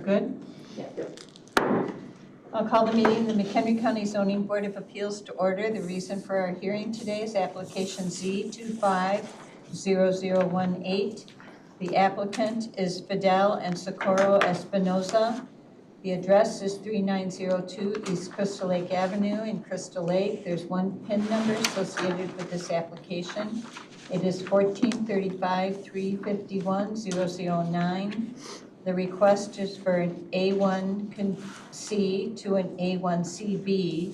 good? I'll call the meeting of the McHenry County Zoning Board of Appeals to order. The reason for our hearing today is application Z250018. The applicant is Fidel and Socorro Espinoza. The address is 3902 East Crystal Lake Avenue in Crystal Lake. There's one PIN number associated with this application. It is 1435-351-009. The request is for an A1C to an A1CB,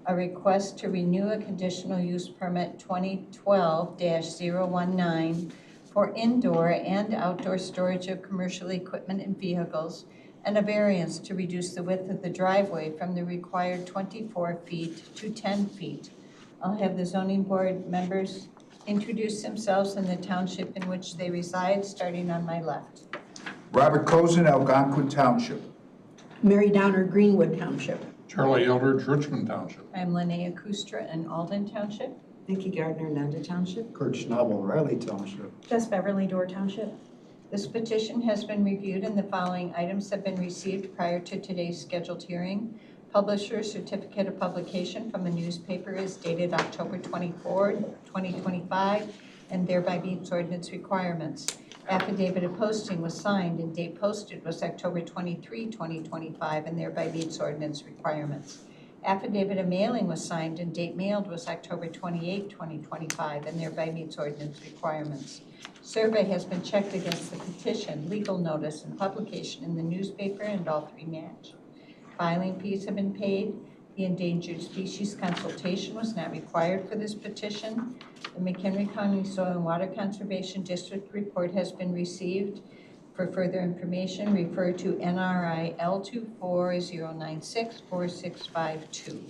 a request to renew a conditional use permit 2012-019 for indoor and outdoor storage of commercial equipment and vehicles, and a variance to reduce the width of the driveway from the required 24 feet to 10 feet. I'll have the zoning board members introduce themselves and the township in which they reside, starting on my left. Robert Cozen, Algonquin Township. Mary Downer, Greenwood Township. Charlie Eldridge, Richmond Township. I'm Linnea Kustra in Alden Township. Nikki Gardner, Nanda Township. Kurt Schnabel, Riley Township. Just Beverly, Door Township. This petition has been reviewed and the following items have been received prior to today's scheduled hearing. Publisher's certificate of publication from the newspaper is dated October 24, 2025, and thereby meets ordinance requirements. Affidavit of posting was signed and date posted was October 23, 2025, and thereby meets ordinance requirements. Affidavit of mailing was signed and date mailed was October 28, 2025, and thereby meets ordinance requirements. Survey has been checked against the petition, legal notice, and publication in the newspaper, and all three match. Filing fees have been paid. The endangered species consultation was not required for this petition. The McHenry County Soil and Water Conservation District report has been received. For further information, refer to NRI L240964652.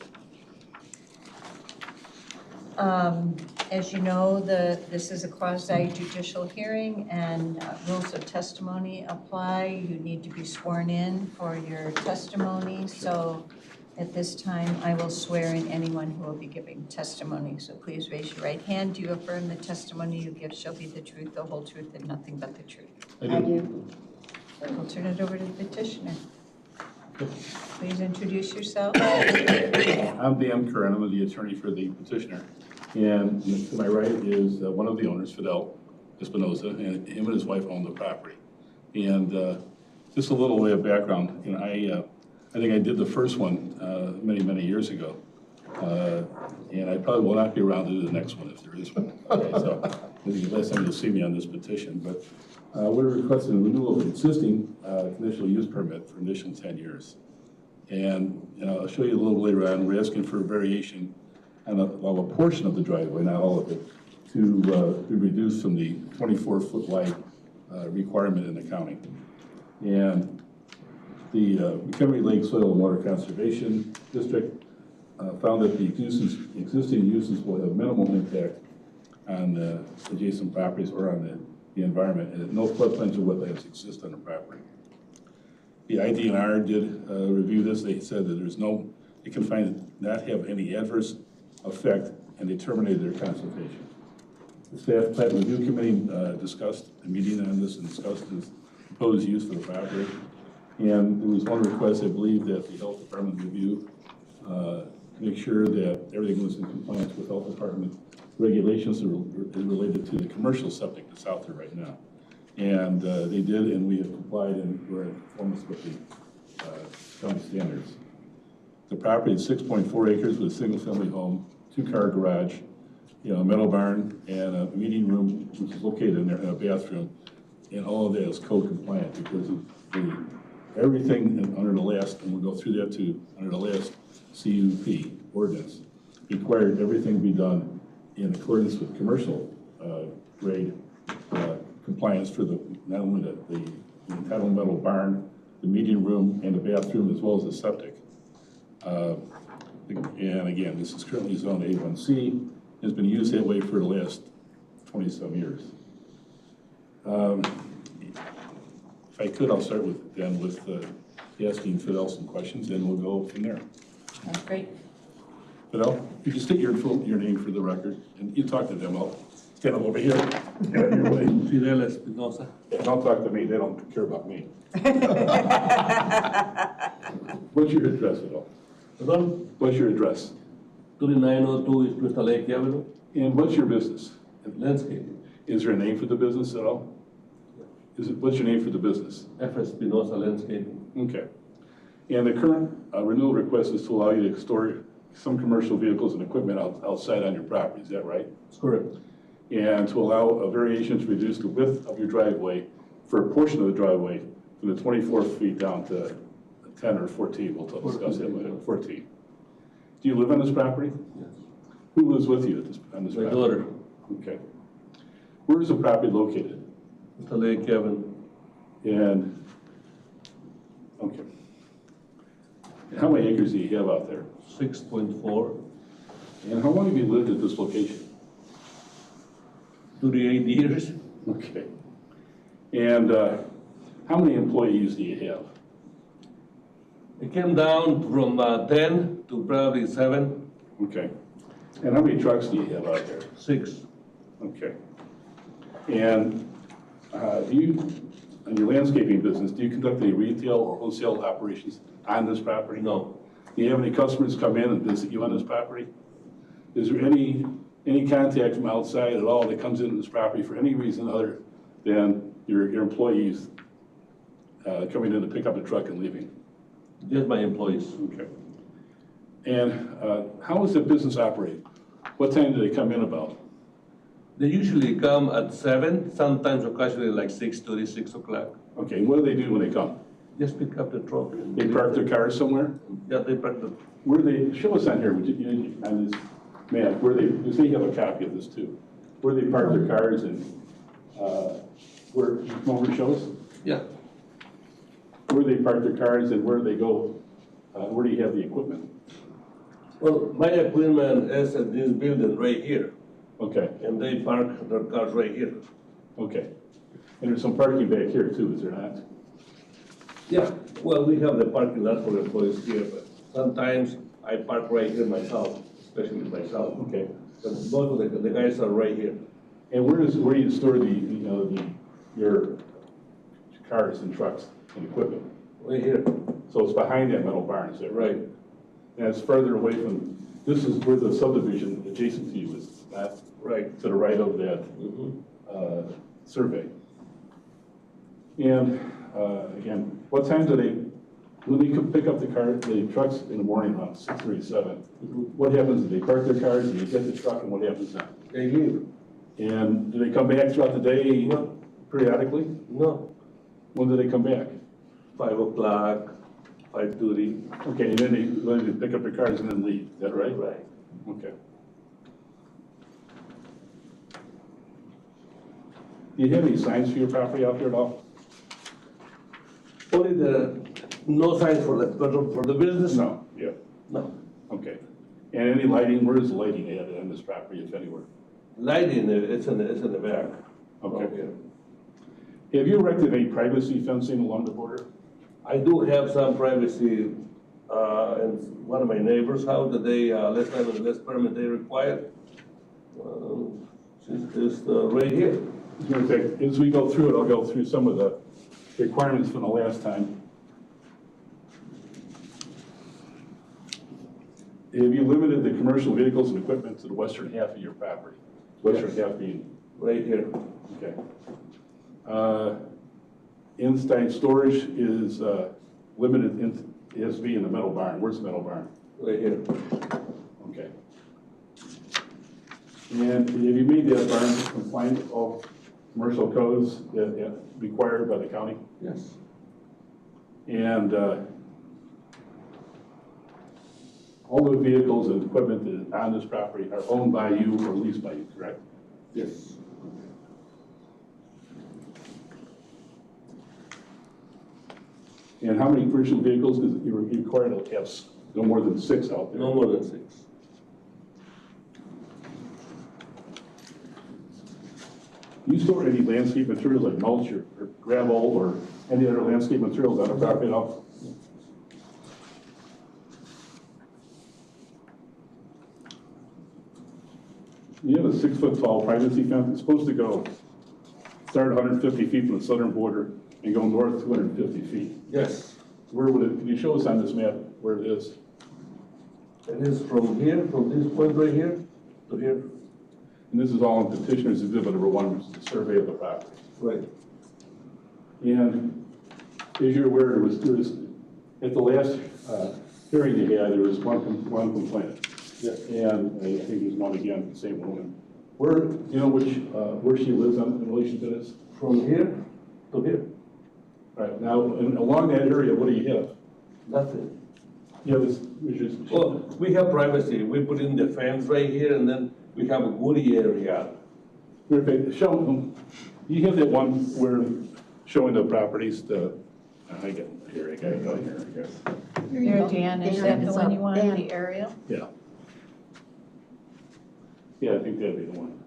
As you know, this is a quasi-judicial hearing, and rules of testimony apply. You need to be sworn in for your testimony. So at this time, I will swear in anyone who will be giving testimony. So please raise your right hand. Do you affirm the testimony you give shall be the truth, the whole truth, and nothing but the truth? I do. I'll turn it over to the petitioner. Please introduce yourself. I'm Dan Curran. I'm the attorney for the petitioner. And to my right is one of the owners, Fidel Espinoza, and him and his wife own the property. And just a little way of background, you know, I think I did the first one many years ago. And I probably will not be around to do the next one if there is one. Okay, so this is the last time you'll see me on this petition. But we're requesting a renewal of an existing conditional use permit for an additional 10 years. And I'll show you a little later on. We're asking for a variation on a portion of the driveway, not all of it, to be reduced from the 24-foot wide requirement in the county. And the McHenry Lake Soil and Water Conservation District found that the existing uses will have minimal impact on the adjacent properties or on the environment, and that no floodplains or wetlands exist on the property. The IDNR did review this. They said that they can find not have any adverse effect, and they terminated their consultation. The staff plat review committee discussed a meeting on this and discussed this proposed use for the property. And there was one request, I believe, that the health department review make sure that everything was in compliance with health department regulations that are related to the commercial septic that's out there right now. And they did, and we have complied, and we're in conformance with the county standards. The property is 6.4 acres with a single-family home, 2-car garage, a metal barn, and a meeting room, which is located in there, and a bathroom. And all of that is code compliant because of everything under the last, and we'll go through that too, under the last CUP ordinance, required everything be done in accordance with commercial grade compliance for not only the entitled metal barn, the meeting room, and the bathroom, as well as the septic. And again, this is currently zoned A1C. It's been used that way for the last 20-some years. If I could, I'll start with asking Fidel some questions, and we'll go from there. That's great. Fidel, you can state your name for the record, and you talk to them. Get them over here. Get out of your way. Fidel Espinosa, Don't talk to me, they don't care about me. What's your address at all? perdón, What's your address? 3902 East Crystal Lake Avenue, And what's your business? landscaping, Is there a name for the business at all? What's your name for the business? F. Espinosa Landscaping. Okay. And the current renewal request is to allow you to store some commercial vehicles and equipment outside on your property, is that right? That's correct. And to allow a variation to reduce the width of your driveway for a portion of the driveway from the 24 feet down to 10 or 14, we'll discuss that later, 14. Do you live on this property? Yes. Who lives with you on this My property? daughter, Okay. Where is the property located? Crystal Lake Avenue, And, okay. And how many acres do you have out there? 6.4, And how long have you lived at this location? 38 years, Okay. And how many employees do you have? it came down from 10 to probably 7, Okay. And how many trucks do you have out there? 6. Okay. And do you, in your landscaping business, do you conduct any retail or wholesale operations on this property? No, Do you have any customers come in and visit you on this property? Is there any contact from outside at all that comes into this property for any reason other than your employees coming in to pick up a truck and leaving? just my employees. Okay. And how does the business operate? What time do they come in about? They usually come at 7, sometimes occasionally like 6:30, 6 o'clock. Okay, and what do they do when they come? Just pick up the truck. And They park their cars somewhere? Yeah, they park the, Where they, show us on here, would you, on this map, where they, you say you have a copy of this too. Where they park their cars and, where, come over and show us? yeah, Where they park their cars and where they go, where do you have the equipment? well, my equipment is at this building right here, Okay, and they park their cars right here. okay. And there's some parking back here too, is there not? Yeah, well, we have the parking lot for employees here, but sometimes I park right here myself, especially myself. Okay. But both of the guys are right here. And where do you store your cars and trucks and equipment? Right here, So it's behind that metal barn, is that right? right. And it's further away from, this is where the subdivision adjacent to you is, not Right. to the right of that survey. And again, what time do they, when they come pick up the trucks in the morning around 6:37, what happens? Do they park their cars, do they get the truck, and what happens then? They leave. And do they come back throughout the day No. periodically? No, When do they come back? 5 o'clock, 5:30. Okay, and then they pick up their cars and then leave, is that right? Right. Okay. Do you have any signs for your property out there at all? Only no signs for the business? No, yeah, No. okay. And any lighting, where is the lighting at on this property, if anywhere? Lighting, it's in the back. Okay. Out here. Have you erected any privacy fencing along the border? I do have some privacy in one of my neighbor's house that they, less permit they require. Since it's right here. As a matter of fact, as we go through it, I'll go through some of the requirements from the last time. Have you limited the commercial vehicles and equipment to the western half of your property? Western half being, Right here. okay. Inside storage is limited, it has to be in the metal barn. Where's the metal barn? Right here. Okay. And have you made that barn compliant with all commercial codes that required by the county? Yes. And all the vehicles and equipment that are on this property are owned by you or leased by you, correct? Yes. And how many commercial vehicles is it you're required to have no more than 6 out there? No more than 6. Do you store any landscape materials like mulch or gravel or any other landscape materials on the property at all? Do you have a 6-foot tall privacy fence. It's supposed to go, start 150 feet from the southern border and go north 250 feet. Yes. Where would it, can you show us on this map where it is? And it's from here, from this point right here to here. And this is all in petitioner's exhibit number 1, which is the survey of the property. Right. And as you're aware, there was at the last hearing you had, there was one complainant. Yeah. And I think there's one again, the same woman. Where, do you know which, where she lives in relation to this? From here to here. All right, now, and along that area, what do you have? Nothing. You have this, which is, Well, we have privacy. We put in the fence right here, and then we have a woody area. show them, you have that one where showing the properties, I got here, I got it here, I guess. There, Dan, is that the one you wanted, Dan. the aerial? Yeah. Yeah, I think that'd be the one.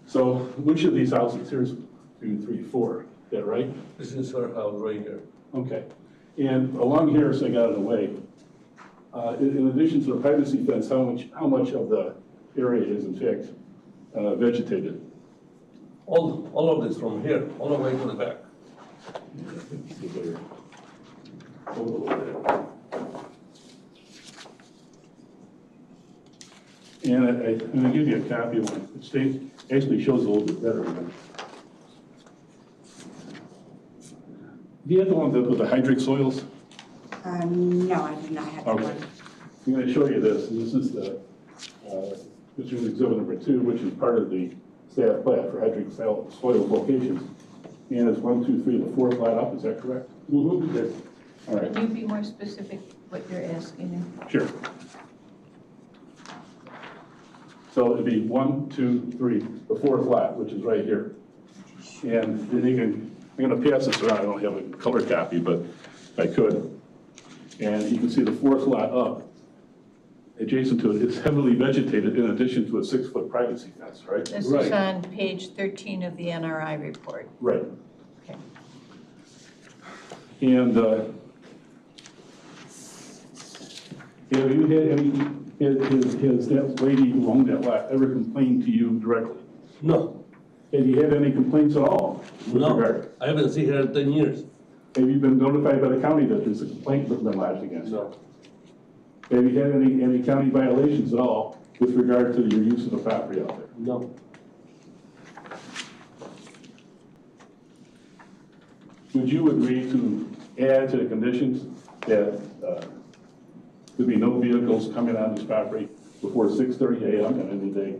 So which of these houses, here's 2, 3, 4, is that right? This is her house right here. Okay. And along here, so I got it away, in addition to the privacy fence, how much of the area is in fact vegetated? All of this from here, all the way to the back. And I'm gonna give you a copy of one. It actually shows a little bit better. Do you have the one with the hydric soils? No, I do not have that Okay. one. I'm going to show you this, and this is the, this is exhibit number 2, which is part of the staff plat for hydric soil locations. And it's 1, 2, 3, the 4 flat up, is that correct? Yes. All right, Can you be more specific what you're asking? sure. So it'd be 1, 2, 3, the 4 flat, which is right here. And then you can, I'm going to pass this around, I don't have a color copy, but if I could. And you can see the 4th lot up, adjacent to it, is heavily vegetated in addition to a 6-foot privacy fence, right? This is Right. on page 13 of the NRI report. Right. Okay. And have you had any, has that lady who owned that lot ever complained to you directly? No, Have you had any complaints at all with no, regard? I haven't seen her in 10 years. Have you been notified by the county that there's a complaint that's been lodged against you? No, Have you had any county violations at all with regard to your use of the property out there? no, Would you agree to add to the conditions that there'd be no vehicles coming on this property before 6:30 a.m. on any day?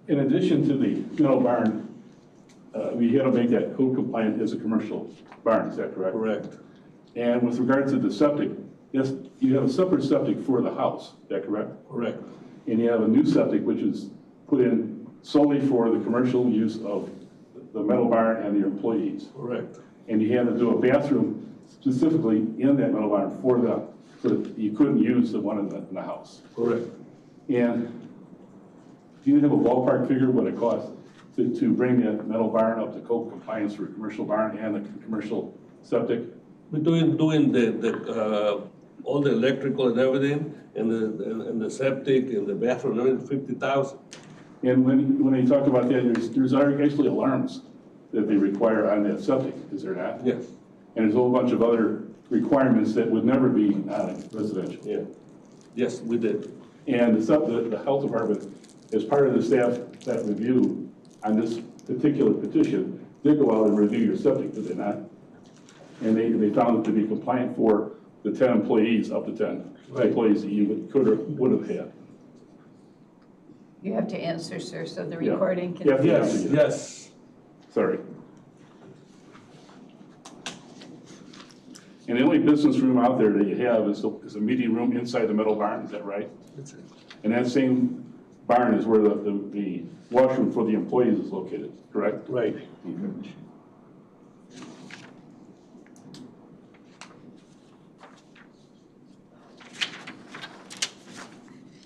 In addition to the metal barn, we had to make that code compliant as a commercial barn, is that correct? correct. And with regard to the septic, yes, you have a separate septic for the house, is that correct? Correct. And you have a new septic which is put in solely for the commercial use of the metal barn and the employees. Correct. And you had to do a bathroom specifically in that metal barn so that you couldn't use the one in the house. Correct. And do you have a ballpark figure what it costs to bring that metal barn up to code compliance for a commercial barn and a commercial septic? We're doing the all the electrical and everything, and the septic and the bathroom, everything, 50,000. And when they talk about that, there's actually alarms that they require on that septic, is there not? Yes, And there's a whole bunch of other requirements that would never be on a residential. yeah. Yes, we did. And the health department, as part of the staff that review on this particular petition, did go out and review your septic, did they not? And they found it to be compliant for the 10 employees, up to 10 Right. employees that you would have had. You have to answer, sir, so the Yeah. recording can. Yeah, Yes, yes. Sorry. And the only business room out there that you have is a meeting room inside the metal barn, is that right? That's it. And that same barn is where the washroom for the employees is located, correct? Right.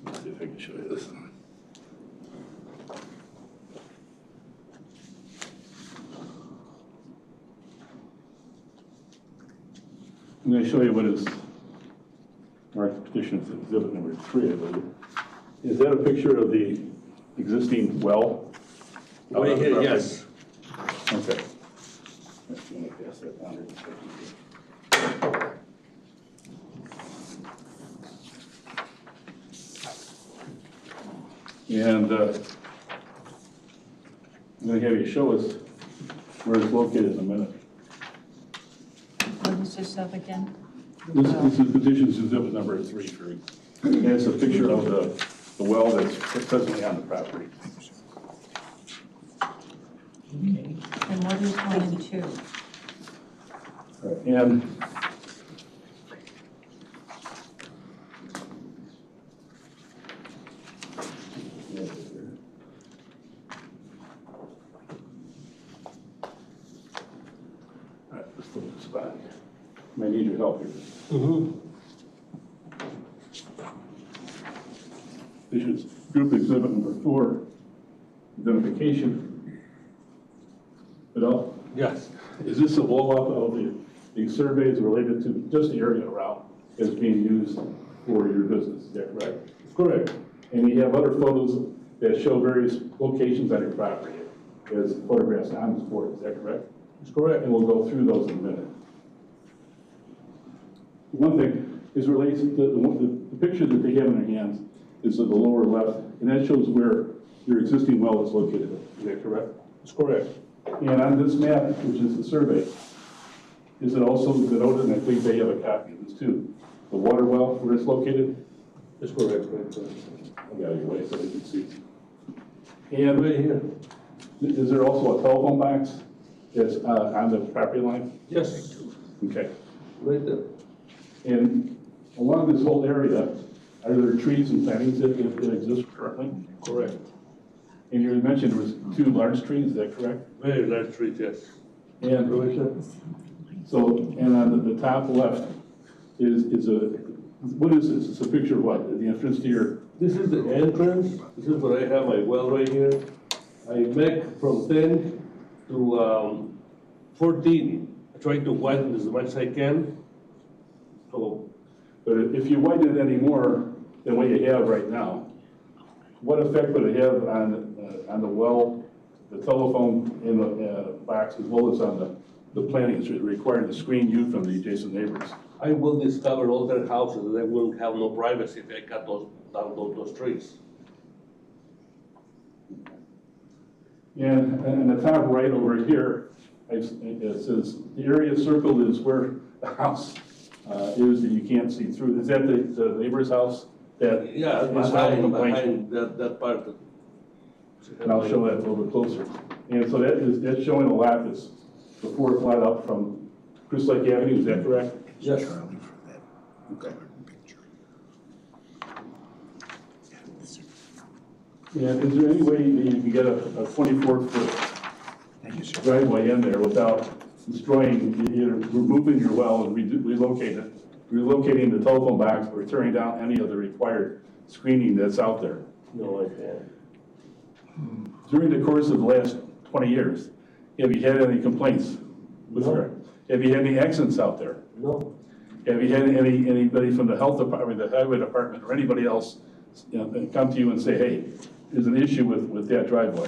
Let's see if I can show you this. I'm going to show you what is petitioner's exhibit number 3, I believe. Is that a picture of the existing well? Right here, yes. Okay. Let's see, let me pass that down here. And I'm going to have you show us where it's located in a minute. What is this of again? This is petition's exhibit number 3, for, and it's a picture of the well that's presently on the property. And what is 1 and 2? And all right, let's put this back. I need your help here. This is group exhibit number 4, identification. Fidel? Yes. Is this a blow-up of the surveys related to just the area around as being used for your business? Is that correct? Correct. And you have other photos that show various locations on your property as photographs on this board, is that correct? That's correct. And we'll go through those in a minute. One thing is relates to the picture that they have in their hands is of the lower left, and that shows where your existing well is located. Is that correct? That's correct. And on this map, which is the survey, is it also denoted, and I think they have a copy of this too, the water well where it's located? That's correct. I'll get out of your way so they can see. And Right here. is there also a telephone box that's on the property line? Yes. Okay. Right there. And along this whole area, are there trees and plantings that exist currently? Correct. And you mentioned there was 2 large trees, is that correct? Very large tree, yes. And Right there. so, and on the top left is a, what is this? It's a picture of what? The entrance to your, This is the entrance. This is where I have my well right here. I make from 10 to 14. I try to widen as much as I can. So, but if you widen it any more than what you have right now, what effect would it have on the well, the telephone in the box, as well as on the plantings required to screen you from the adjacent neighbors? I will discover all their houses and they will have no privacy if I cut down those trees. And in the top right over here, it says the area circled is where the house is that you can't see through. Is that the neighbor's house? That Yeah, is filing complaints? behind that part. And I'll show that a little bit closer. And so that's showing a lot that's the 4th lot up from Crystal Lake Avenue, is that correct? Yes. Okay. And is there any way that you can get a 24-foot driveway in there without destroying, either removing your well and relocating the telephone box, or tearing down any of the required screening that's out there? No, I can't. During the course of the last 20 years, have you had any complaints with her? Have you had any accidents out there? No. Have you had anybody from the health department, the highway department, or anybody else, come to you and say, hey, there's an issue with that driveway?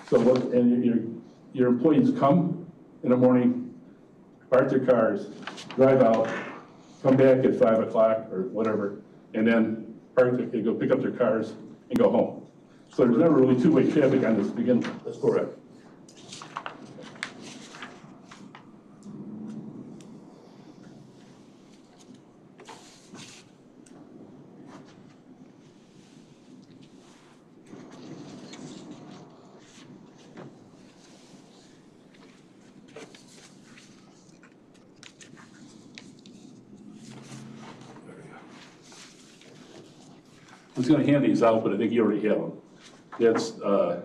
So what, and your employees come in the morning, park their cars, drive out, come back at 5 o'clock or whatever, and then they go pick up their cars and go home. So there's never really two-way traffic on this to begin with. That's correct. I was going to hand these out, but I think you already have them. That's the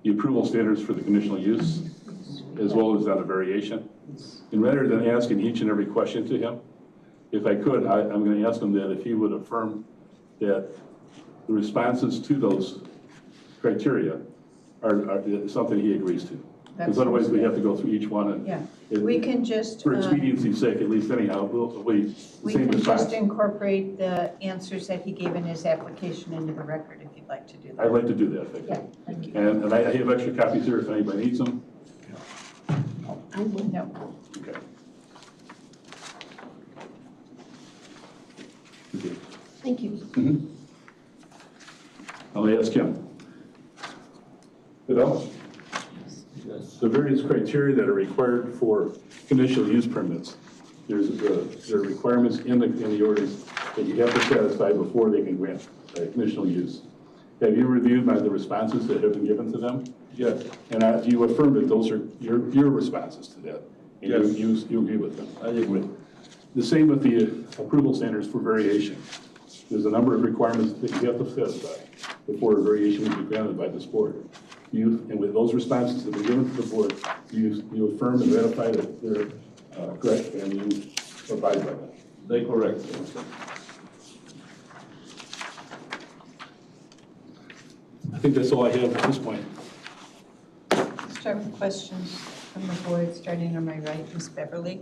approval standards for the conditional use, as well as on a variation. And rather than asking each and every question to him, if I could, I'm going to ask him that if he would affirm that the responses to those criteria are something he agrees to. Because otherwise we have to go through each one and. Yeah. it- We can just, For expediency's sake, at least anyhow, we, the we same can response. just incorporate the answers that he gave in his application into the record if you'd like to do that. I'd like to do that, Vicki. Yeah, thank you. And I have extra copies here if anybody needs them. I will. No, Okay. Okay. Thank you. I'll ask him. Fidel? Yes. The various criteria that are required for conditional use permits. There are requirements in the ordinance that you have to satisfy before they can grant conditional use. Have you reviewed the responses that have been given to them? Yes, And you affirm that those are your responses to that? And Yes. you agree with them? I agree. The same with the approval standards for variation. There's a number of requirements that you have to satisfy before a variation is granted by this board. And with those responses that have been given to the board, you affirm and ratify that they're correct and you abide by that. They correct. I think that's all I have at this point. start with questions from the board, starting on my right, Ms. Beverly.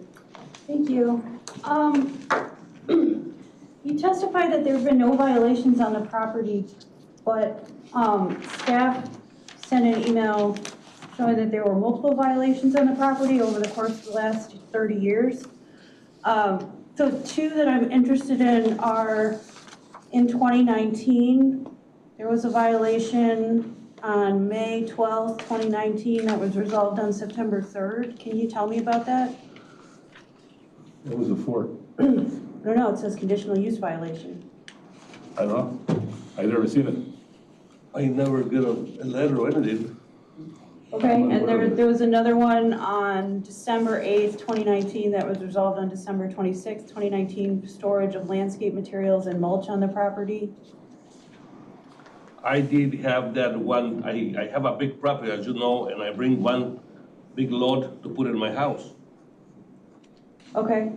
Thank you. You testified that there have been no violations on the property, but staff sent an email showing that there were multiple violations on the property over the course of the last 30 years. So two that I'm interested in are in 2019, there was a violation on May 12th, 2019 that was resolved on September 3rd. Can you tell me about that? What was it for? I don't know, it says conditional use violation. I don't know. I've never seen it. I never get a letter or anything. Okay, and there was another one on December 8th, 2019 that was resolved on December 26th, 2019, storage of landscape materials and mulch on the property. I did have that one, I have a big property, as you know, and I bring one big load to put in my house. Okay.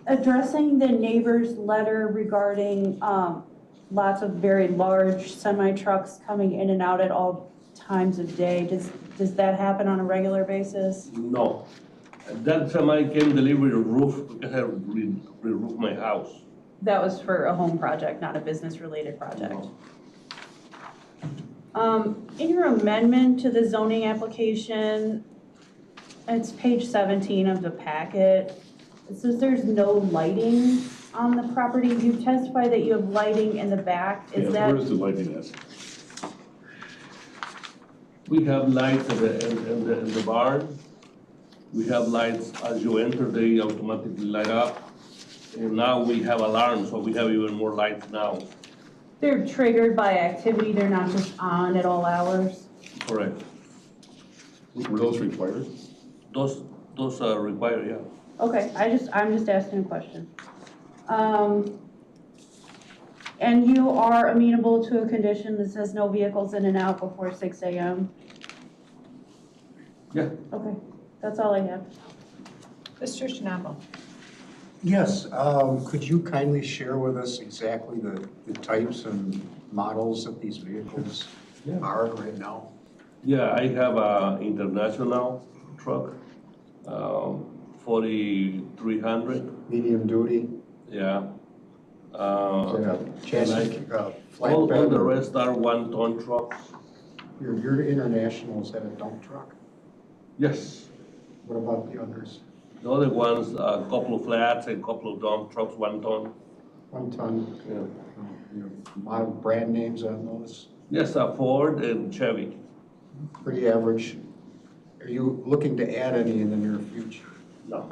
Addressing the neighbor's letter regarding lots of very large semi-trucks coming in and out at all times of day, does that happen on a regular basis? No. At that time I came deliver a roof because I re-roof my house. That was for a home project, not a business-related project. In your amendment to the zoning application, it's page 17 of the packet. It says there's no lighting on the property. You testify that you have lighting in the back. Yeah, Is that, where's the lighting at? We have lights in the barn. We have lights as you enter, they automatically light up. And now we have alarms, so we have even more lights now. they're triggered by activity, they're not just on at all hours? Correct. Were those required? Those are required, yeah. Okay, I'm just asking a question. And you are amenable to a condition that says no vehicles in and out before 6 a.m.? Yeah. Okay, that's all I have. Mr. Schnabel. Yes, could you kindly share with us exactly the types and models that these vehicles Yeah. are right now? Yeah, I have a international truck, 4300, Medium duty, yeah. is that a chassis, all flatbed? the or- rest are 1-ton trucks. Your international, is that a dump truck? Yes. What about the others? The other ones, a couple of flats and couple of dump trucks, 1 ton. 1 ton, Yeah. your model brand names on those? Yes, a Ford and Chevy. Pretty average. Are you looking to add any in the near future? No.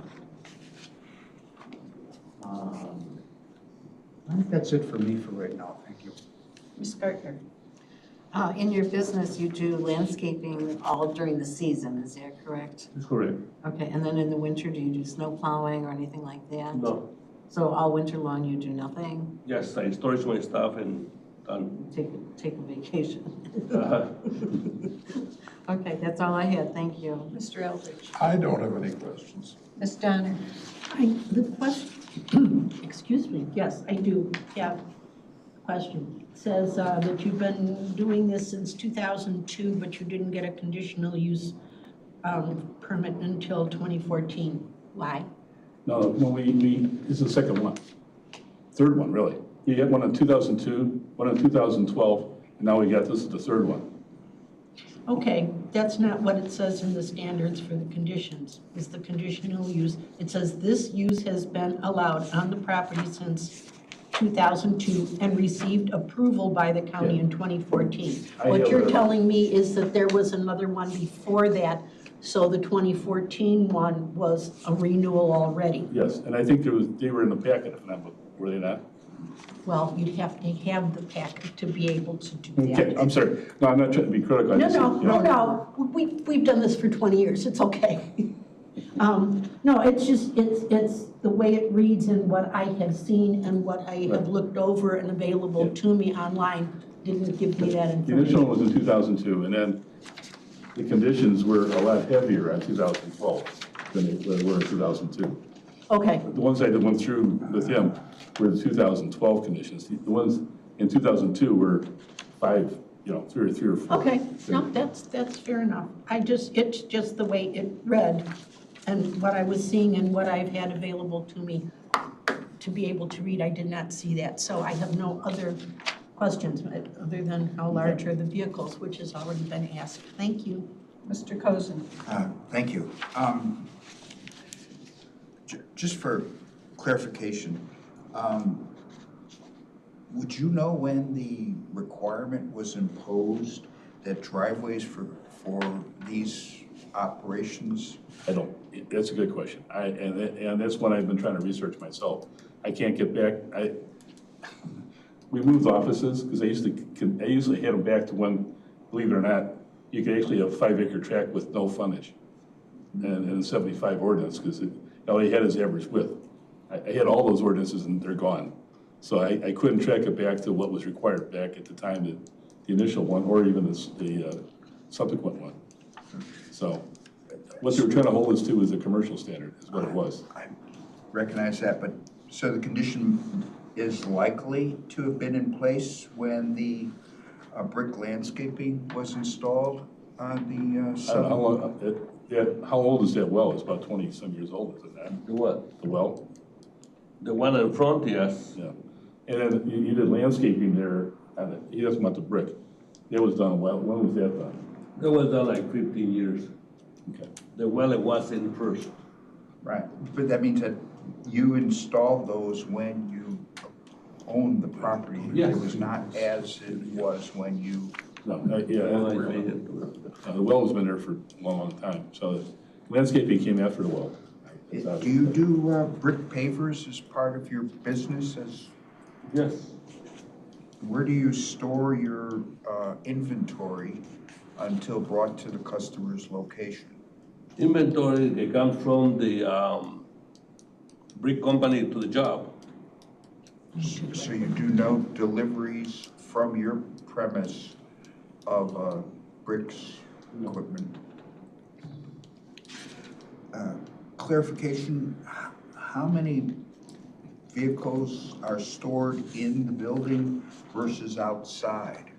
I think that's it for me for right now, thank you. Ms. Gardner. In your business, you do landscaping all during the season, is that correct? That's correct. Okay, and then in the winter, do you do snow plowing or anything like that? No. So all winter long, you do nothing? Yes, I storage my stuff and done. Take a vacation? Uh, Okay, that's all I had, thank you. Mr. Eldridge. I don't have any questions. Ms. Donner. The question, excuse me, yes, I do have question. It says that you've been doing this since 2002, but you didn't get a conditional use permit until 2014. Why? No, this is the second one. Third one, really. You had one in 2002, one in 2012, and now we got this is the third one. Okay, that's not what it says in the standards for the conditions, is the conditional use. It says this use has been allowed on the property since 2002 and received approval by the county in 2014. What you're telling me is that there was another one before that, so the 2014 one was a renewal already. Yes, and I think they were in the packet, if not, were they not? Well, you'd have to have the packet to be able to do that. Okay, I'm sorry. No, I'm not trying to be critical. I just- No, we've done this for 20 years, it's okay. No, it's just, it's the way it reads and what I have seen and what I have looked over and available to me online didn't give me that The initial information. one was in 2002, and then the conditions were a lot heavier in 2012 than they were in 2002. Okay, The ones I went through with him were the 2012 conditions. The ones in 2002 were three or four. okay, no, that's fair enough. It's just the way it read and what I was seeing and what I've had available to me to be able to read, I did not see that. So I have no other questions other than how large are the vehicles, which has already been asked. Thank you. Mr. Cozen? Thank you. Just for clarification, would you know when the requirement was imposed that driveways for these operations? I don't, that's a good question. And that's one I've been trying to research myself. I can't get back, we moved offices, because I usually had them back to when, believe it or not, you could actually have a 5-acre tract with no frontage. And 75 ordinance, because all he had is average width. I had all those ordinances and they're gone. So I couldn't track it back to what was required back at the time, the initial one, or even the subsequent one. So what they were trying to hold us to is a commercial standard, is what it was. I recognize that, but so the condition is likely to have been in place when the brick landscaping was installed on the I don't know southern? how long, how old is that well? It's about 20-some years old, is it not? The what? The well? The one in front, yes. Yeah. And then you did landscaping there, and he doesn't want the brick. That was done, well, when was that done? That was done like 15 years. Okay. The well it was in first. Right, but that means that you installed those when you owned the property. Yes. It was not as it was when you, No, Well, I made yeah, it. the well has been there for a long, long time. So the landscaping came after the well. do you do brick pavers as part of your business? Yes. Where do you store your inventory until brought to the customer's location? Inventory, it comes from the brick company to the job. So you do no deliveries from your premise of bricks equipment? Clarification, how many vehicles are stored in the building versus outside?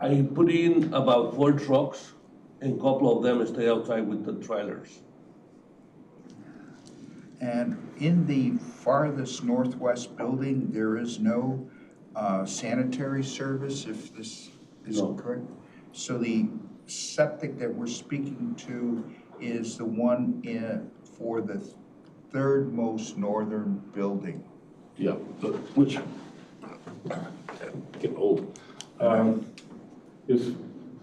I put in about 4 trucks, and a couple of them stay outside with the trailers. And in the farthest northwest building, there is no sanitary service, if this is No. correct? So the septic that we're speaking to is the one for the third most northern building. Yeah, which, getting old. Is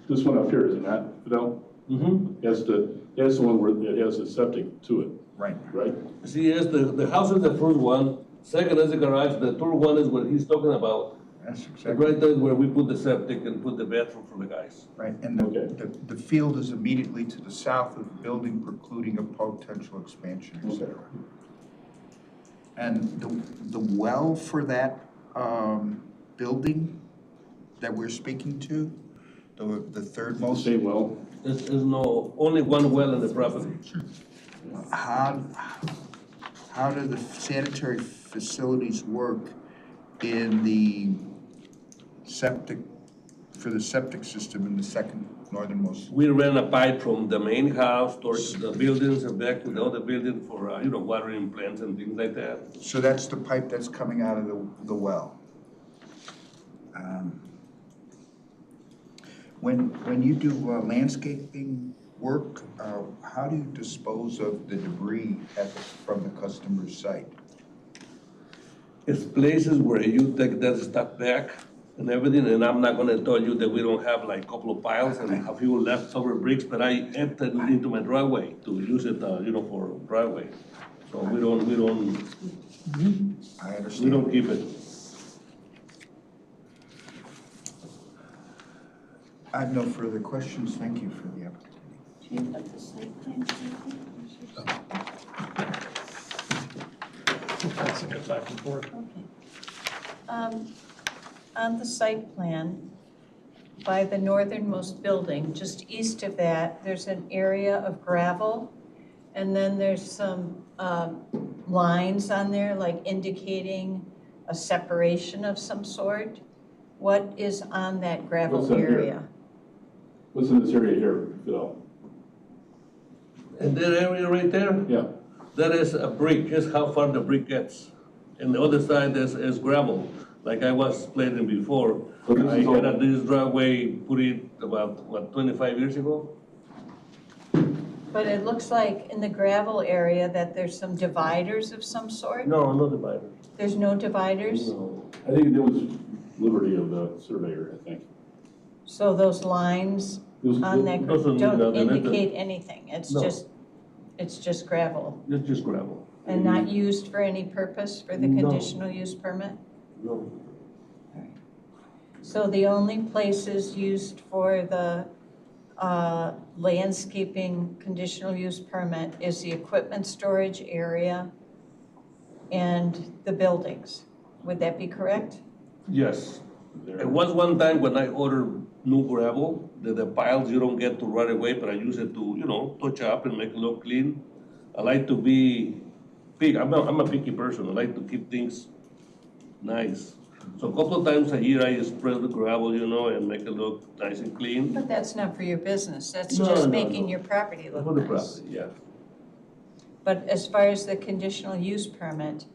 this one up here, is it not, Fidel? Mm-hmm. That's the one where it has the septic to it, Right. right? See, yes, the house is the first one, second is the garage, the third one is what he's talking about. That's And exactly right there is where we put the septic and put the bathroom for the guys. right. And Okay. the field is immediately to the south of the building, precluding a potential expansion, et cetera. And the well for that building that we're speaking to, the third most, Same well, There's no, only one well in the property. how do the sanitary facilities work in the septic, for the septic system in the second northernmost? We ran a pipe from the main house towards the buildings and back to the other building for, watering plants and things like that. So that's the pipe that's coming out of the well. When you do landscaping work, how do you dispose of the debris from the customer's site? It's places where you take that stuff back and everything, and I'm not gonna tell you that we don't have like a couple of piles and a few leftover bricks, but I emptied it into my driveway to use it, for driveway. So we don't I understand. keep it. I have no further questions. Thank you for the opportunity. Do you have the site plan? Okay. On the site plan, by the northernmost building, just east of that, there's an area of gravel, and then there's some lines on there, like indicating a separation of some sort. What is on that gravel What's up here? area? What's in this area here, Phil? And that area right there, Yeah, that is a brick, just how far the brick gets. And the other side is gravel, like I was explaining before. So this I is all- had this driveway put it about, 25 years ago? But it looks like in the gravel area that there's some dividers of some sort? No, not divider. There's no dividers? No. I think that was liberty of the surveyor, I think. So those lines It was- on that Doesn't mean don't nothing, it indicate anything? It's No. just gravel? It's just gravel. And not used for any purpose for the No. conditional use permit? No. So the only places used for the landscaping conditional use permit is the equipment storage area and the buildings. Would that be correct? Yes. There. It was one time when I ordered new gravel, the piles you don't get to right away, but I use it to, touch up and make it look clean. I like to be picky. I'm a picky person. I like to keep things nice. So a couple of times a year I spread the gravel, and make it look nice and clean. But that's not for your business. That's No, just no, making no. your property look For the nice. property, yeah. But as far as the conditional use permit,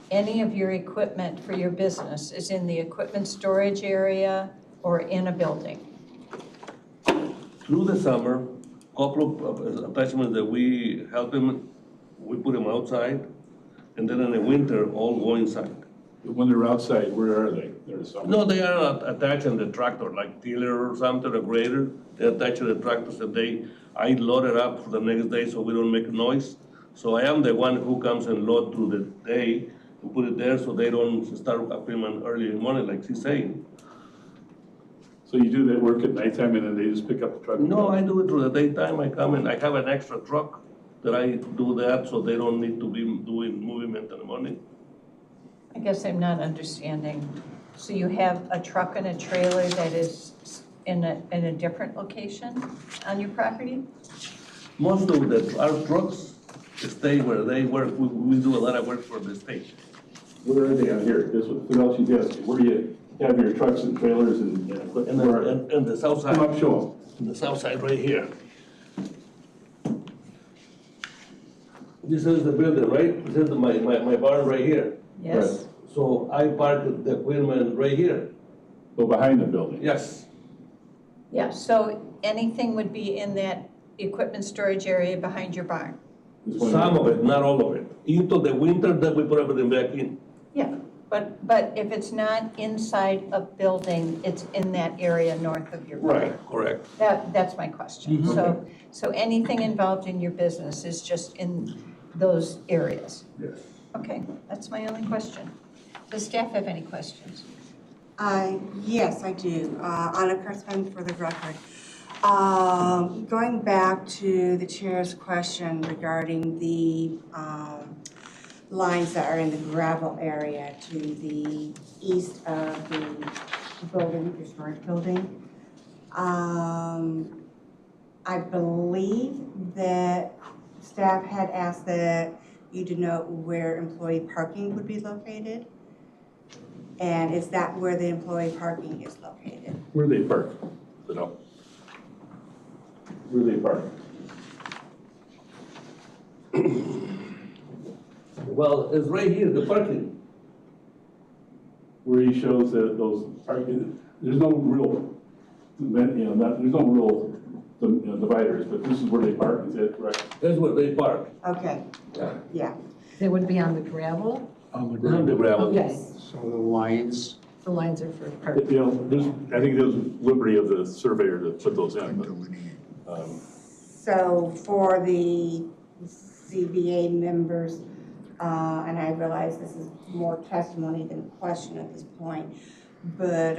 any of your equipment for your business is in the equipment storage area or in a building? Through the summer, couple of attachments that we help them, we put them outside, and then in the winter, all go inside. When they're outside, where are they? They're somewhere. No, they are not attached in the tractor, like tiller or something, a grader. They attach to the tractor, so I load it up for the next day so we don't make noise. So I am the one who comes and load through the day and put it there so they don't start appointment early in the morning, like she's saying. So you do that work at nighttime and then they just pick up the truck? and No, go? I do it through the daytime. I come and I have an extra truck that I do that so they don't need to be doing movement in the morning. I guess I'm not understanding. So you have a truck and a trailer that is in a different location on your property? Most of our trucks stay where they work. We do a lot of work for the state. Where are they on here? This what else you asked me. Where do you have your trucks and trailers and equipment? And Where are they? then, and the south side. Come up, show On the south side right here. This is the building, right? This is my barn right here. Yes? So I park the equipment right here. them. Go behind the building. Yes. Yeah, so anything would be in that equipment storage area behind your barn? This one- Some of it, not all of it. Into the winter, then we put everything back in. Yeah, but if it's not inside a building, it's in that area north of your barn? Correct. That's my question. So anything involved in your business is just in those areas? Yes. Okay, that's my only question. Does staff have any questions? Yes, I do. Anna Kurtzman for the record. Going back to the chair's question regarding the lines that are in the gravel area to the east of the building, your storage building. I believe that staff had asked that you denote where employee parking would be located. And is that where the employee parking is located? Where they park, Fidel? Where they park? Well, it's right here, the parking. Where he shows that those parking, there's no real, there's no real dividers, but this is where they park, is that correct? That's where they park. Okay, yeah. They would be on the gravel? On the On ground. the gravel. Okay, So the lines, the lines are for parking. I think there's liberty of the surveyor to put those in, but, So for the CBA members, and I realize this is more testimony than question at this point, but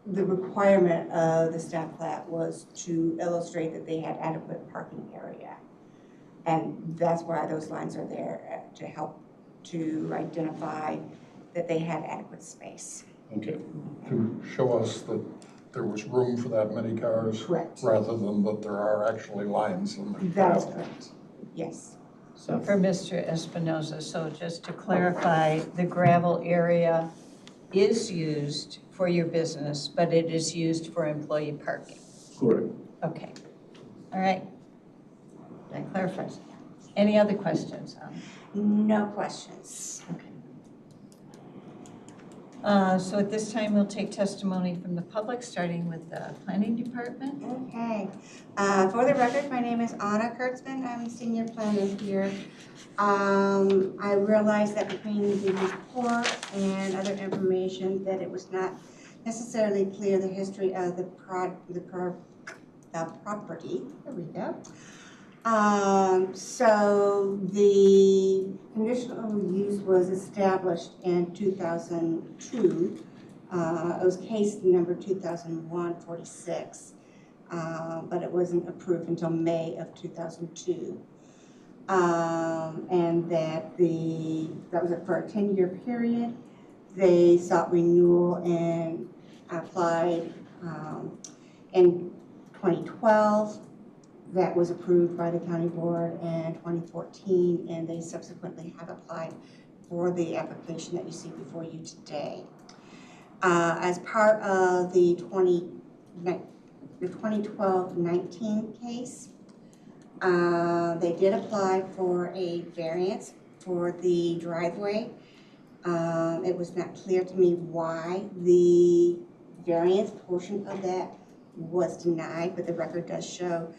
the requirement of the staff plat was to illustrate that they had adequate parking area. And that's why those lines are there, to help to identify that they had adequate space. okay. To show us that there was room for that many cars. Correct. Rather than that there are actually lines in the That is gravel. correct, yes. So for Mr. Espinoza, so just to clarify, the gravel area is used for your business, but it is used for employee parking. Correct. Okay, all right. That clarifies. Any other questions? No questions. Okay. So at this time, we'll take testimony from the public, starting with the planning department. Okay. For the record, my name is Anna Kurtzman. I'm senior planner here. I realized that between the report and other information that it was not necessarily clear the history of the property. There we go. So the conditional use was established in 2002. It was case number 2001-46, but it wasn't approved until May of 2002. And that was for a 10-year period. They sought renewal and applied in 2012. That was approved by the county board in 2014, and they subsequently have applied for the application that you see before you today. As part of the 2012-19 case, they did apply for a variance for the driveway. It was not clear to me why the variance portion of that was denied, but the record does show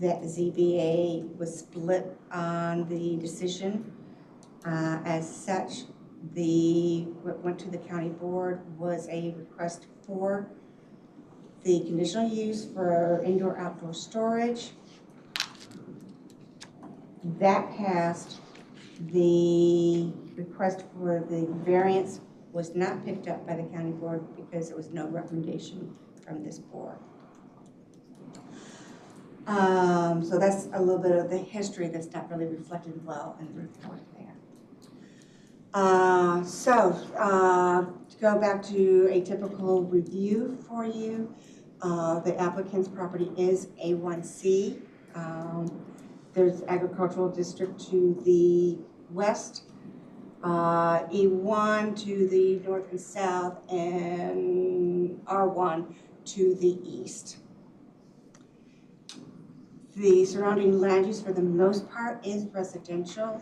that the ZBA was split on the decision. As such, what went to the county board was a request for the conditional use for indoor-outdoor storage. That passed. The request for the variance was not picked up by the county board because there was no recommendation from this board. So that's a little bit of the history that's not really reflected well in the report there. To go back to a typical review for you, the applicant's property is A1C. There's agricultural district to the west, E1 to the north and south, and R1 to the east. The surrounding land use for the most part is residential.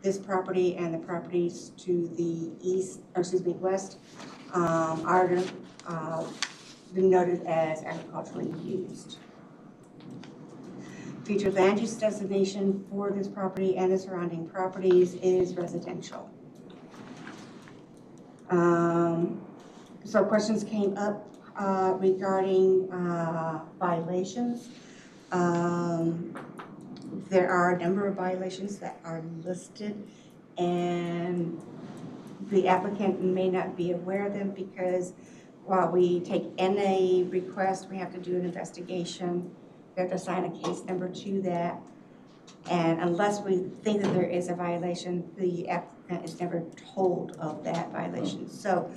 This property and the properties to the west are been noted as agriculturally used. Future land use designation for this property and the surrounding properties is residential. So questions came up regarding violations. There are a number of violations that are listed, and the applicant may not be aware of them because while we take NA request, we have to do an investigation. We have to assign a case number to that. And unless we think that there is a violation, the applicant is never told of that violation. So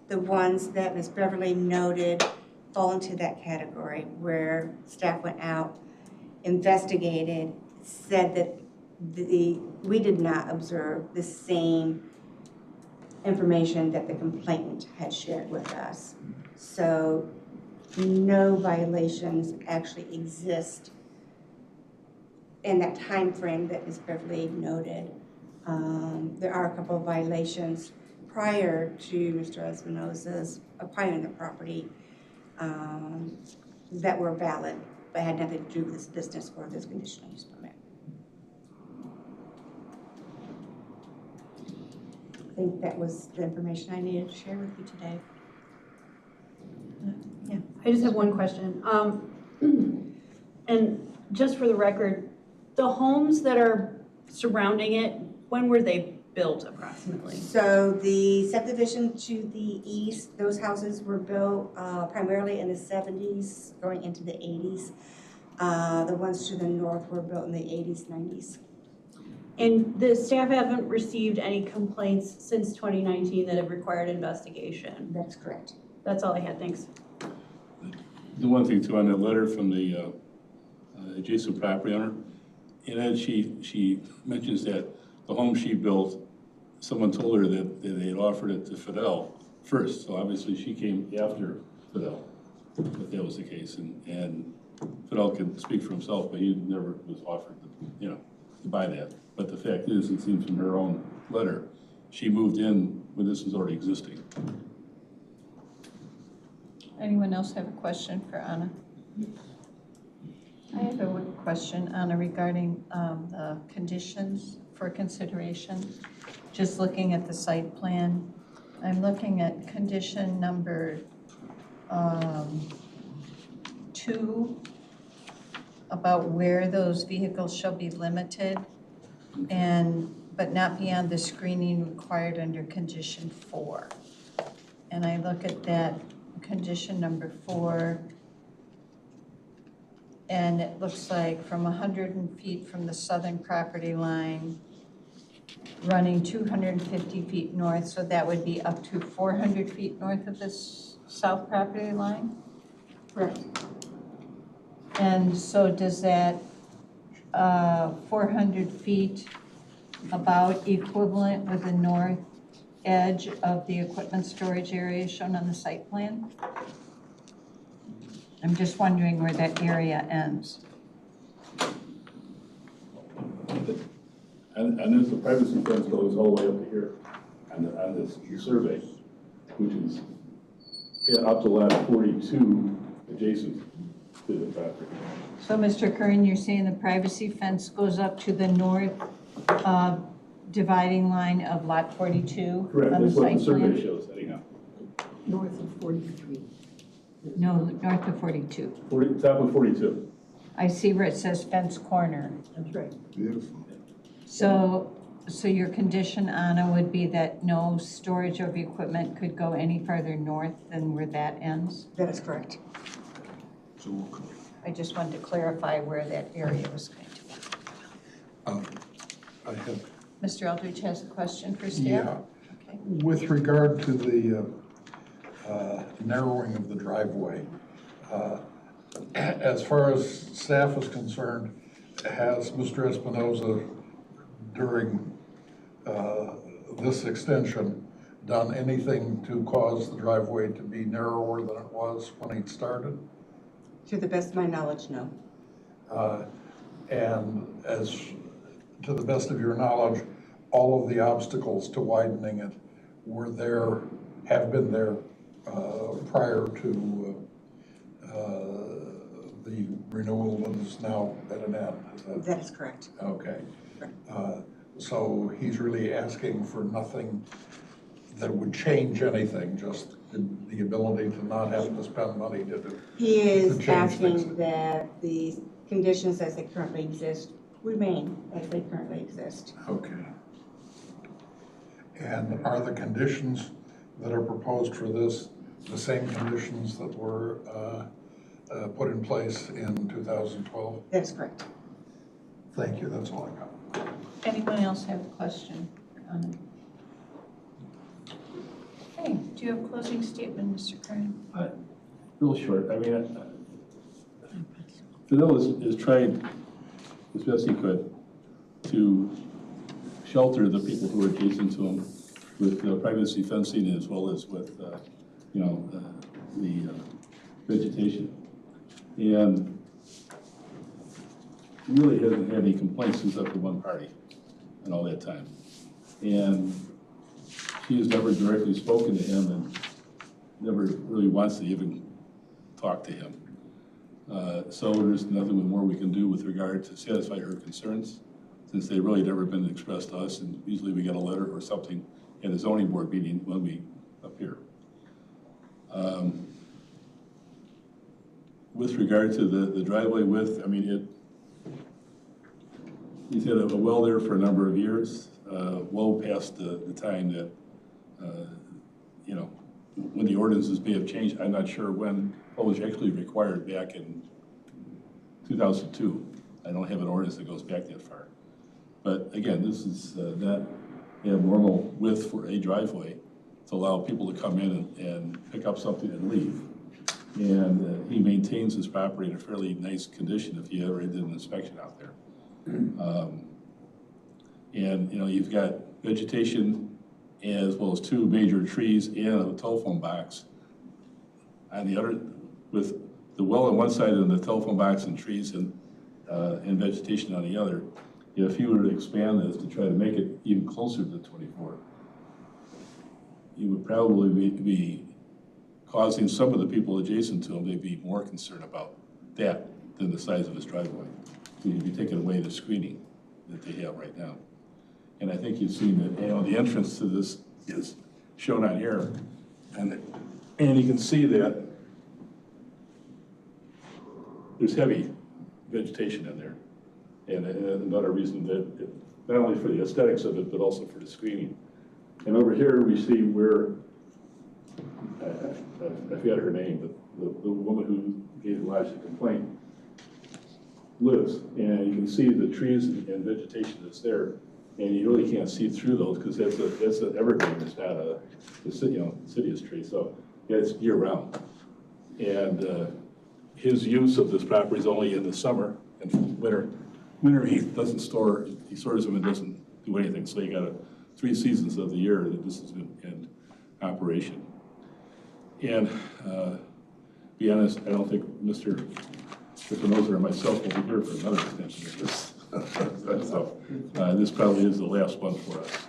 the ones that Ms. Beverly noted fall into that category where staff went out, investigated, said that we did not observe the same information that the complainant had shared with us. So no violations actually exist in that time frame that Ms. Beverly noted. There are a couple of violations prior to Mr. Espinosa's acquiring the property that were valid, but had nothing to do with this business or this conditional use permit. I think that was the information I needed to share with you today. I just have one question. And just for the record, the homes that are surrounding it, when were they built approximately? So the subdivision to the east, those houses were built primarily in the 70s, going into the 80s. The ones to the north were built in the 80s, 90s. And the staff haven't received any complaints since 2019 that have required investigation? That's correct. That's all I had, thanks. The one thing too, on that letter from the adjacent property owner, and then she mentions that the home she built, someone told her that they had offered it to Fidel first, so obviously she came after Fidel, if that was the case, and Fidel can speak for himself, but he never was offered to, to buy that. But the fact is, it seems from her own letter, she moved in when this was already existing. Anyone else have a question for Anna? I have a question, Anna, regarding the conditions for consideration. Just looking at the site plan, I'm looking at condition number 2, about where those vehicles shall be limited, but not beyond the screening required under condition 4. And I look at that condition number 4, and it looks like from 100 feet from the southern property line, running 250 feet north, so that would be up to 400 feet north of this south property line? Correct. And so does that 400 feet about equivalent with the north edge of the equipment storage area shown on the site plan? I'm just wondering where that area ends. And there's the privacy fence goes all the way up to here on this survey, which is up to lot 42 adjacent to the property. So, Mr. Curran, you're saying the privacy fence goes up to the north dividing line of lot 42 Correct, on the that's what site the survey plan? shows, anyhow. North of 43. No, north of 42. Top of 42. I see where it says fence corner. That's right. Beautiful. So your condition, Anna, would be that no storage of equipment could go any further north than where that ends? That is correct. So we'll co- I just wanted to clarify where that area was going to be. I have, Mr. Eldridge has a question for staff? yeah, Okay. with regard to the narrowing of the driveway, as far as staff is concerned, has Mr. Espinoza, during this extension, done anything to cause the driveway to be narrower than it was when he started? To the best of my knowledge, no. And as to the best of your knowledge, all of the obstacles to widening it were there, have been there prior to the renewal that is now at an end. That is correct. Okay. So he's really asking for nothing that would change anything, just the ability to not have to spend money to do. He is To change things. asking that the conditions as they currently exist remain as they currently exist. Okay. And are the conditions that are proposed for this the same conditions that were put in place in 2012? That is correct. Thank you, that's all I got. Anyone else have a question for Anna? Okay, do you have a closing statement, Mr. Curran? Real short, I mean, Fidel is trying as best he could to shelter the people who are adjacent to him with privacy fencing as well as with, the vegetation. And really hasn't had any complaints except for one party in all that time. And she has never directly spoken to him and never really wants to even talk to him. So there's nothing more we can do with regard to satisfy her concerns, since they really never been expressed to us, and usually we get a letter or something at a zoning board meeting when we appear. With regard to the driveway width, I mean, he's had a well there for a number of years, well past the time that, when the ordinances may have changed. I'm not sure when, what was actually required back in 2002. I don't have an ordinance that goes back that far. But again, this is not abnormal width for a driveway to allow people to come in and pick up something and leave. And he maintains his property in a fairly nice condition if you ever did an inspection out there. And you've got vegetation as well as two major trees and a telephone box on the other, with the well on one side and the telephone box and trees and vegetation on the other. If you were to expand this to try to make it even closer to 24, you would probably be causing some of the people adjacent to him to be more concerned about that than the size of his driveway. So you'd be taking away the screening that they have right now. And I think you've seen that, the entrance to this is shown on here. And you can see that there's heavy vegetation in there. And another reason that, not only for the aesthetics of it, but also for the screening. And over here we see where, I forgot her name, but the woman who gave Elijah a complaint lives. And you can see the trees and vegetation that's there. And you really can't see through those because that's an evergreen. It's not a deciduous tree. So yeah, it's year round. And his use of this property is only in the summer and winter. Winter he doesn't store, he stores them and doesn't do anything. So you got 3 seasons of the year that this has been in operation. And be honest, I don't think Mr. Espinoza or myself will be here for another extension of this. So this probably is the last one for us.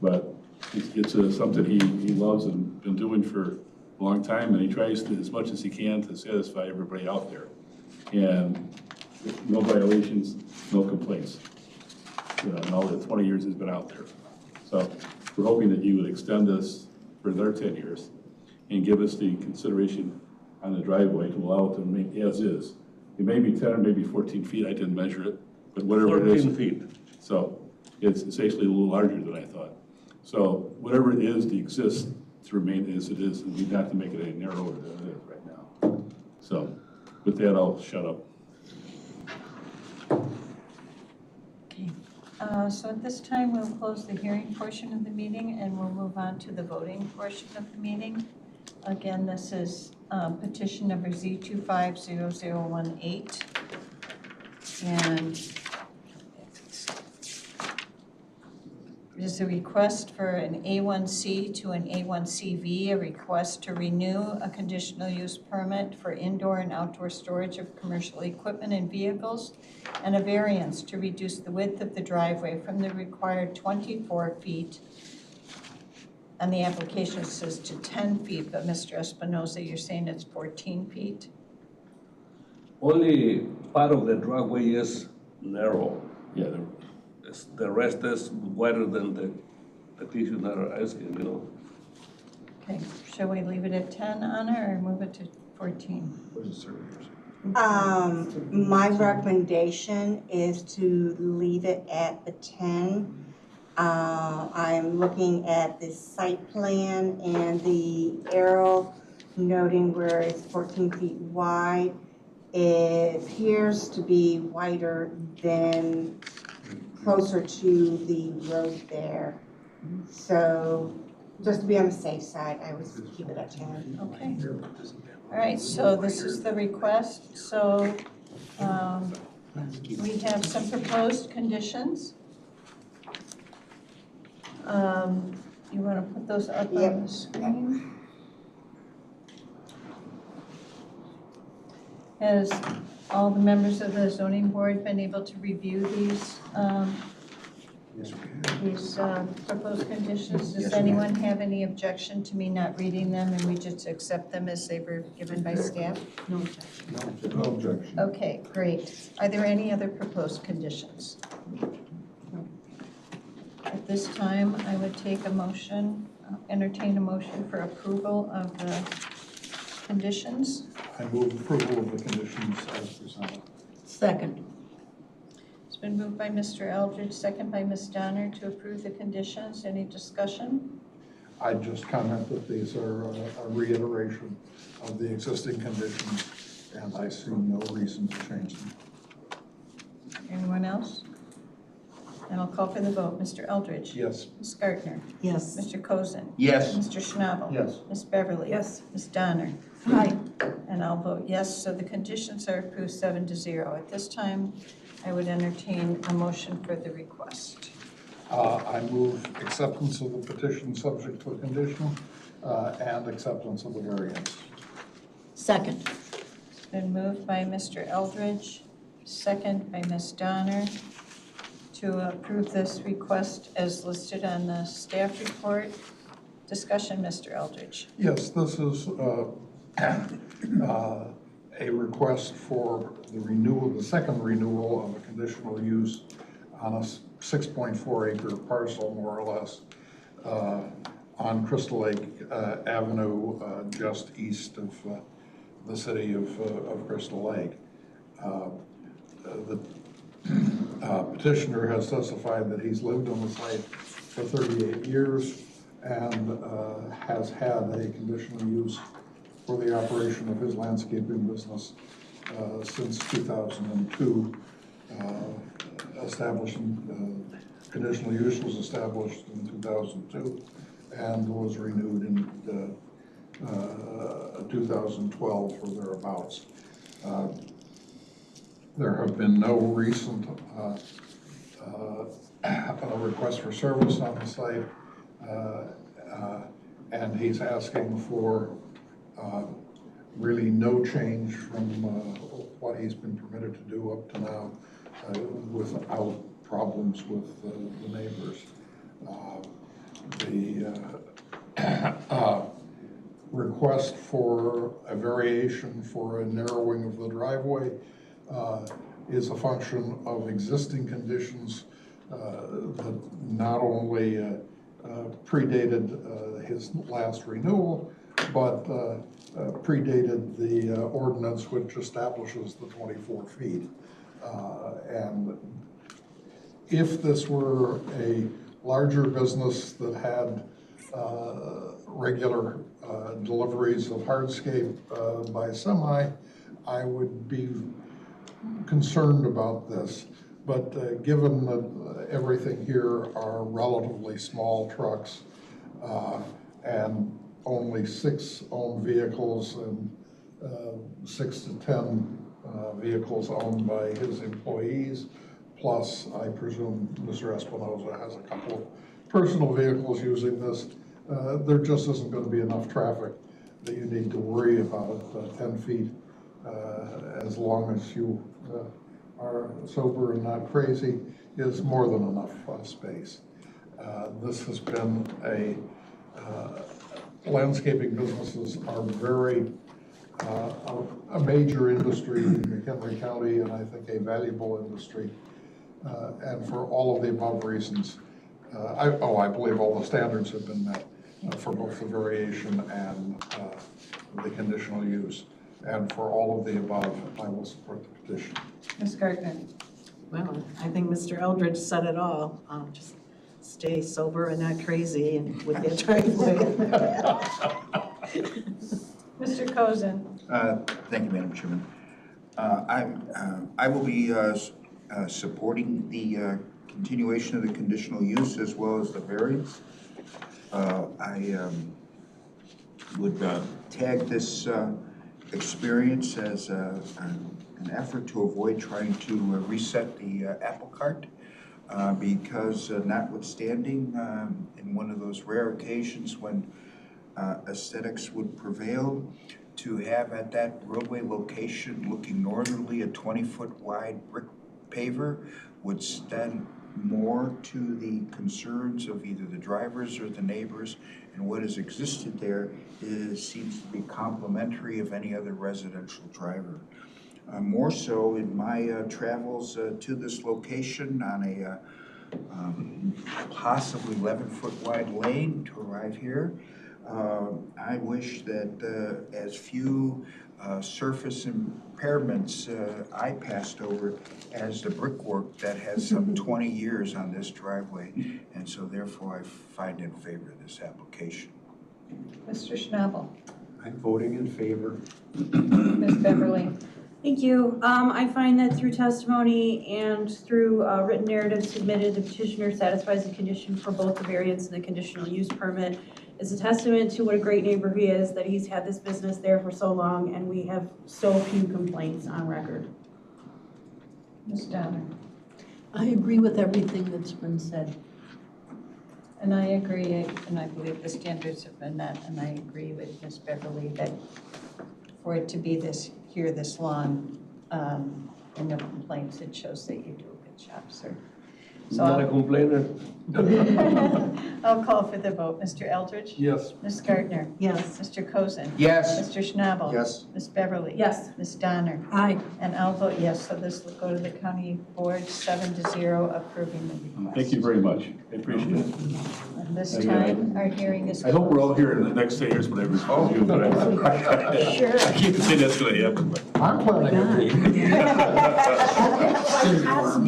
But it's something he loves and been doing for a long time, and he tries to, as much as he can, to satisfy everybody out there. And no violations, no complaints. In all the 20 years he's been out there. So we're hoping that you would extend this for another 10 years and give us the consideration on the driveway to allow it to remain as is. It may be 10 or maybe 14 feet, I didn't measure it, but whatever it is. 14 feet. So it's actually a little larger than I thought. So whatever it is to exist to remain as it is, and we have to make it any narrower than it is right now. So with that, I'll shut up. Okay. So at this time, we'll close the hearing portion of the meeting and we'll move on to the voting portion of the meeting. Again, this is petition number Z250018. And there's a request for an A1C to an A1CV, a request to renew a conditional use permit for indoor and outdoor storage of commercial equipment and vehicles, and a variance to reduce the width of the driveway from the required 24 feet. And the application says to 10 feet, but Mr. Espinoza, you're saying it's 14 feet? Only part of the driveway is narrow. Yeah, The rest is wider than the petitioner are asking, Okay, shall we leave it at 10, Anna, or move it to 14? My recommendation is to leave it at the 10. I'm looking at the site plan and the arrow noting where it's 14 feet wide. It appears to be wider than closer to the road there. So just to be on the safe side, I would keep it at 10. Okay. All right, so this is the request. So we have some proposed conditions. You want to put those up Yep. on the screen? Has all the members of the zoning board been able to review these, Yes, we have. these proposed conditions? Does Yes, ma'am. anyone have any objection to me not reading them and we just accept them as they were given by staff? No objection. No objection. Okay, great. Are there any other proposed conditions? At this time, I would take a motion, entertain a motion for approval of the conditions. I move approval of the conditions as presented. Second. It's been moved by Mr. Eldridge, second by Ms. Donner to approve the conditions. Any discussion? I'd just comment that these are a reiteration of the existing conditions, and I see no reason to change them. Anyone else? And I'll call for the vote. Mr. Eldridge? Yes. Ms. Gardner? Yes. Mr. Cozen? Yes. Mr. Schnabel? Yes. Ms. Beverly? Yes. Ms. Donner? Aye. And I'll vote yes, so the conditions are approved 7-0. At this time, I would entertain a motion for the request. I move acceptance of the petition subject to a condition and acceptance of the variance. Second. It's been moved by Mr. Eldridge, second by Ms. Donner, to approve this request as listed on the staff report. Discussion, Mr. Eldridge. Yes, this is a request for the renewal, the second renewal of a conditional use on a 6.4 acre parcel, more or less, on Crystal Lake Avenue, just east of the city of Crystal Lake. The petitioner has testified that he's lived on the site for 38 years and has had a conditional use for the operation of his landscaping business since 2002. Conditional use was established in 2002 and was renewed in 2012 or thereabouts. There have been no recent requests for service on the site, and he's asking for really no change from what he's been permitted to do up to now without problems with the neighbors. The request for a variation for a narrowing of the driveway is a function of existing conditions that not only predated his last renewal, but predated the ordinance which establishes the 24 feet. And if this were a larger business that had regular deliveries of hardscape by semi, I would be concerned about this. But given that everything here are relatively small trucks and only 6 owned vehicles and 6 to 10 vehicles owned by his employees, plus I presume Mr. Espinoza has a couple of personal vehicles using this, there just isn't going to be enough traffic that you need to worry about 10 feet as long as you are sober and not crazy is more than enough space. This has been landscaping businesses are very a major industry in McHenry County, and I think a valuable industry. And for all of the above reasons, I believe all the standards have been met for both the variation and the conditional use. And for all of the above, I will support the petition. Ms. Gardner? Well, I think Mr. Eldridge said it all. Just stay sober and not crazy and with that driveway. Mr. Cozen? Thank you, Madam Chairman. I will be supporting the continuation of the conditional use as well as the variance. I would tag this experience as an effort to avoid trying to reset the apple cart. because notwithstanding, in one of those rare occasions when aesthetics would prevail, to have at that roadway location looking northerly a 20-foot wide brick paver would stand more to the concerns of either the drivers or the neighbors, and what has existed there seems to be complementary of any other residential driver. More so in my travels to this location on a possibly 11-foot wide lane to arrive here. I wish that as few surface impairments I passed over as the brickwork that has some 20 years on this driveway, and so therefore I find in favor of this application. Mr. Schnabel. I'm voting in favor. Ms. Beverly. Thank you. I find that through testimony and through written narrative submitted, the petitioner satisfies the condition for both the variance and the conditional use permit. It's a testament to what a great neighbor he is, that he's had this business there for so long, and we have so few complaints on record. Ms. Donner. I agree with everything that's been said. And I agree, and I believe the standards have been met, and I agree with Ms. Beverly that for it to be this long, and no complaints, it shows that you do a good job, sir. So Not a complainer. I'll call for the vote. Mr. Eldridge? Yes. Ms. Gardner? Yes. Mr. Cozen? Yes. Mr. Schnabel? Yes. Ms. Beverly? Yes. Ms. Donner? Aye. And I'll vote yes, so this will go to the county board 7-0 approving the request. Thank you very much. I appreciate it. And this Thank you. time, our hearing is I hope we're all closed. here in the next 10 years, but I respect you, but I Sure. can't say that's gonna happen, but. I'm planning on being. Possible.